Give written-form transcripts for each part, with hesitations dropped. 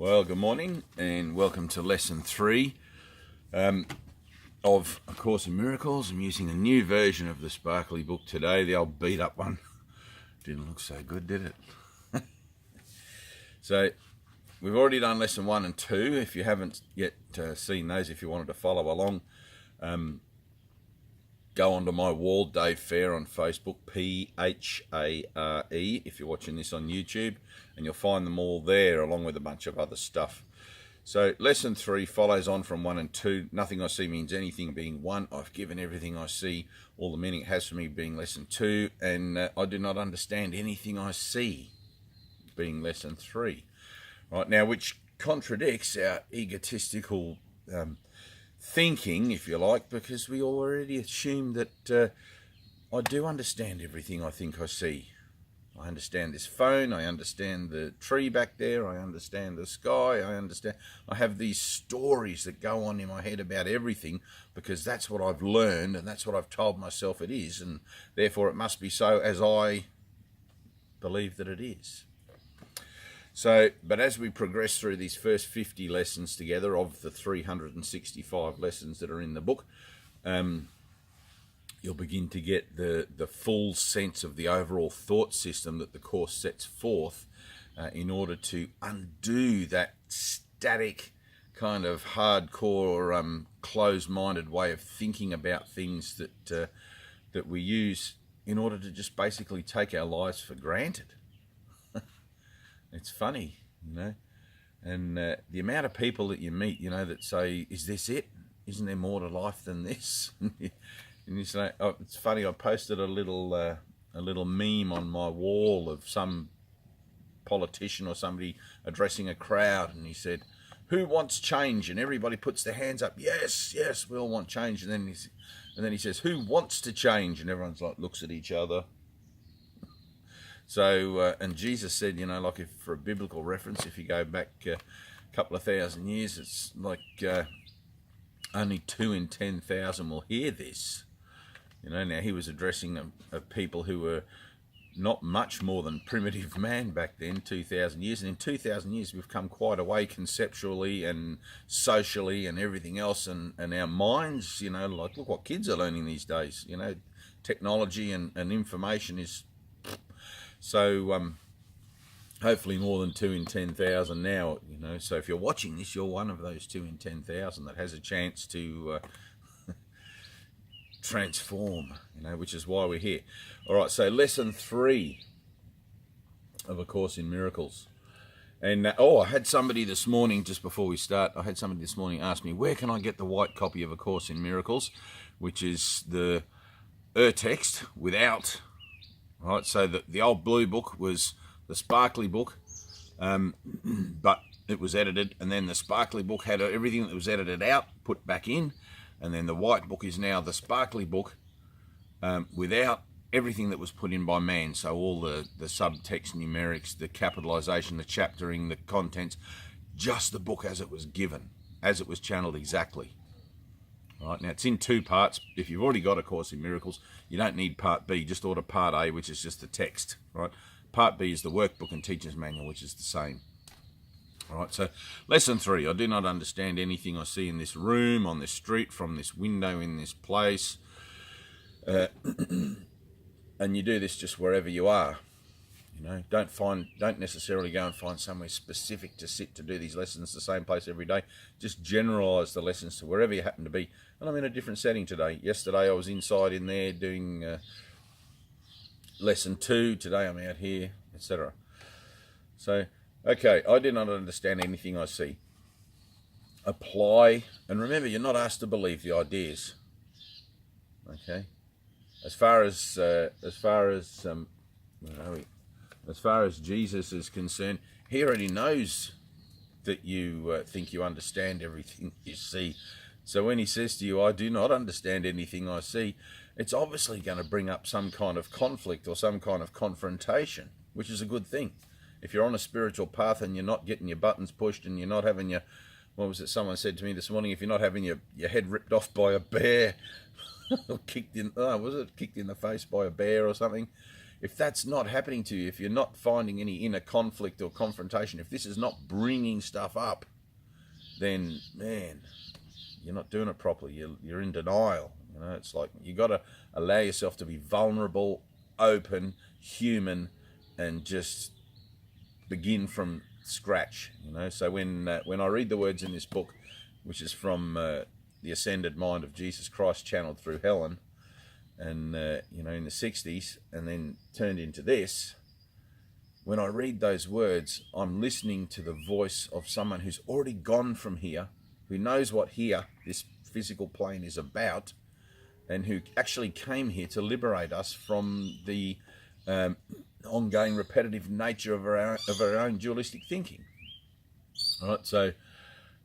Well, good morning and welcome to lesson 3 of A Course in Miracles. I'm using a new version of the sparkly book today. The old beat up one didn't look so good, did it? So we've already done lesson 1 and 2. If you haven't yet seen those, if you wanted to follow along, go onto my wall, Dave Phare on Facebook, Phare, if you're watching this on YouTube, and you'll find them all there along with a bunch of other stuff. So lesson 3 follows on from 1 and 2. Nothing I see means anything being 1. I've given everything I see all the meaning it has for me being lesson 2, and I do not understand anything I see being lesson 3. Right now, which contradicts our egotistical thinking, if you like, because we already assume that I do understand everything I think I see. I understand this phone, I understand the tree back there, I understand the sky, I have these stories that go on in my head about everything because that's what I've learned and that's what I've told myself it is, and therefore it must be so as I believe that it is. So, but as we progress through these first 50 lessons together of the 365 lessons that are in the book, you'll begin to get the full sense of the overall thought system that the Course sets forth in order to undo that static kind of hardcore, closed-minded way of thinking about things that we use in order to just basically take our lives for granted. It's funny, you know, and the amount of people that you meet, you know, that say, is this it? Isn't there more to life than this? And you say, oh, it's funny, I posted a little meme on my wall of some politician or somebody addressing a crowd, and he said, who wants change? And everybody puts their hands up, yes, yes, we all want change. And then he says, who wants to change? And everyone's like, looks at each other. So, and Jesus said, you know, like if for a biblical reference, if you go back a couple of thousand years, it's like only 2 in 10,000 will hear this. You know, now he was addressing a people who were not much more than primitive man back then, 2,000 years. And in 2,000 years, we've come quite a way conceptually and socially and everything else. And our minds, you know, like look what kids are learning these days. You know, technology and information is... So hopefully more than 2 in 10,000 now, you know. So if you're watching this, you're one of those 2 in 10,000 that has a chance to transform, you know, which is why we're here. All right, so lesson 3 of A Course in Miracles. And, I had somebody this morning, just before we start, ask me, where can I get the white copy of A Course in Miracles, which is the text without... Right, so the old blue book was the sparkly book, but it was edited, and then the sparkly book had everything that was edited out put back in, and then the white book is now the sparkly book without everything that was put in by man. So all the subtext, numerics, the capitalization, the chaptering, the contents, just the book as it was given, as it was channeled exactly. Right, now it's in 2 parts. If you've already got A Course in Miracles, you don't need part B. Just order part A, which is just the text. Right, part B is the workbook and teacher's manual, which is the same. All right, so lesson 3. I do not understand anything I see in this room, on this street, from this window, in this place. And you do this just wherever you are. You know, don't necessarily go and find somewhere specific to sit to do these lessons the same place every day. Just generalize the lessons to wherever you happen to be. And I'm in a different setting today. Yesterday I was inside in there doing lesson 2. Today I'm out here, etc. So, okay, I do not understand anything I see. Apply, and remember, you're not asked to believe the ideas. Okay, as far as Jesus is concerned, he already knows that you think you understand everything you see. So when he says to you, I do not understand anything I see, it's obviously going to bring up some kind of conflict or some kind of confrontation, which is a good thing. If you're on a spiritual path and you're not getting your buttons pushed and you're not having your, what was it someone said to me this morning, if you're not having your head ripped off by a bear, or kicked in the face by a bear or something, if that's not happening to you, if you're not finding any inner conflict or confrontation, if this is not bringing stuff up, then, man, you're not doing it properly. You're in denial. You know, it's like you got to allow yourself to be vulnerable, open, human, and just begin from scratch. You know, so when I read the words in this book, which is from the Ascended Mind of Jesus Christ, channeled through Helen, and you know, in the 60s, and then turned into this. When I read those words, I'm listening to the voice of someone who's already gone from here, who knows what here, this physical plane, is about, and who actually came here to liberate us from the ongoing repetitive nature of our own dualistic thinking. All right, so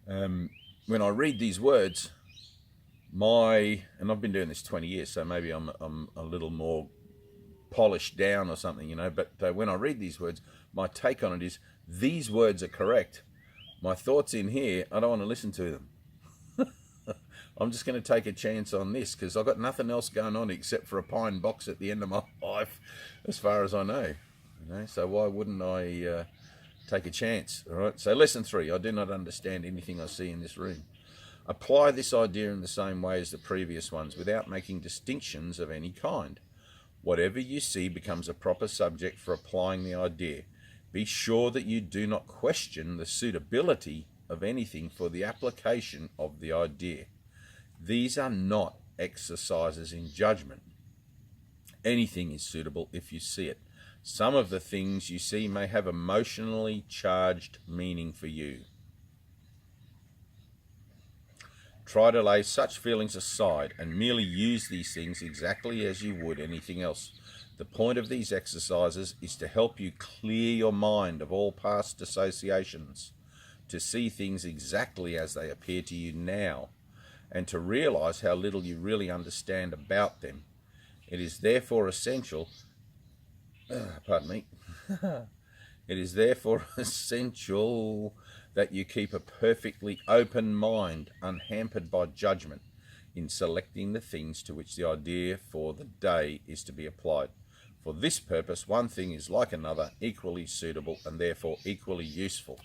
when I read these words, and I've been doing this 20 years, so maybe I'm a little more polished down or something, you know, but when I read these words, my take on it is, these words are correct. My thoughts in here, I don't want to listen to them. I'm just going to take a chance on this, because I've got nothing else going on except for a pine box at the end of my life, as far as I know. You know, so why wouldn't I take a chance? All right. So lesson 3: I do not understand anything I see in this room. Apply this idea in the same way as the previous ones, without making distinctions of any kind. Whatever you see becomes a proper subject for applying the idea. Be sure that you do not question the suitability of anything for the application of the idea. These are not exercises in judgment. Anything is suitable if you see it. Some of the things you see may have emotionally charged meaning for you. Try to lay such feelings aside and merely use these things exactly as you would anything else. The point of these exercises is to help you clear your mind of all past associations, to see things exactly as they appear to you now, and to realize how little you really understand about them. It is therefore essential, it is therefore essential that you keep a perfectly open mind, unhampered by judgment, in selecting the things to which the idea for the day is to be applied. For this purpose, one thing is like another, equally suitable and therefore equally useful.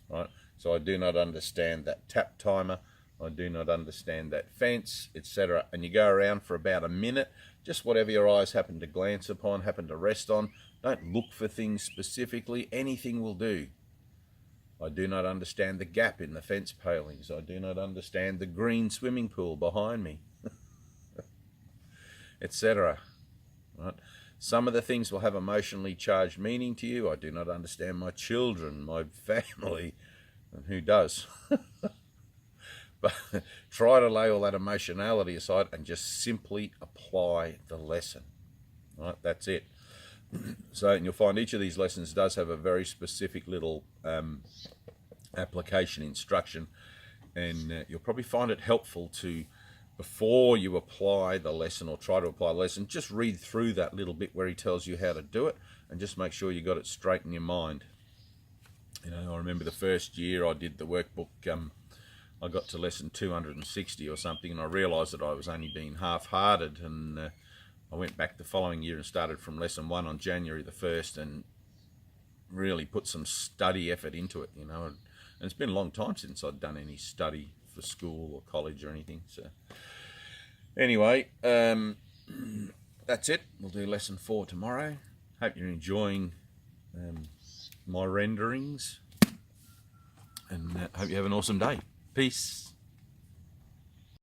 Right? So I do not understand that tap timer, I do not understand that fence, etc. And you go around for about a minute, just whatever your eyes happen to glance upon, happen to rest on. Don't look for things specifically, anything will do. I do not understand the gap in the fence palings. I do not understand the green swimming pool behind me, etc. Right? Some of the things will have emotionally charged meaning to you. I do not understand my children, my family, and who does? But try to lay all that emotionality aside and just simply apply the lesson. Right? That's it. So, and you'll find each of these lessons does have a very specific little application instruction, and you'll probably find it helpful to, before you apply the lesson or try to apply the lesson, just read through that little bit where he tells you how to do it, and just make sure you got it straight in your mind. You know, I remember the first year I did the workbook, I got to lesson 260 or something, and I realised that I was only being half-hearted, and I went back the following year and started from lesson 1 on January the 1st and really put some study effort into it, you know. And it's been a long time since I'd done any study for school or college or anything. So anyway, that's it. We'll do lesson 4 tomorrow. Hope you're enjoying my renderings, and hope you have an awesome day. Peace.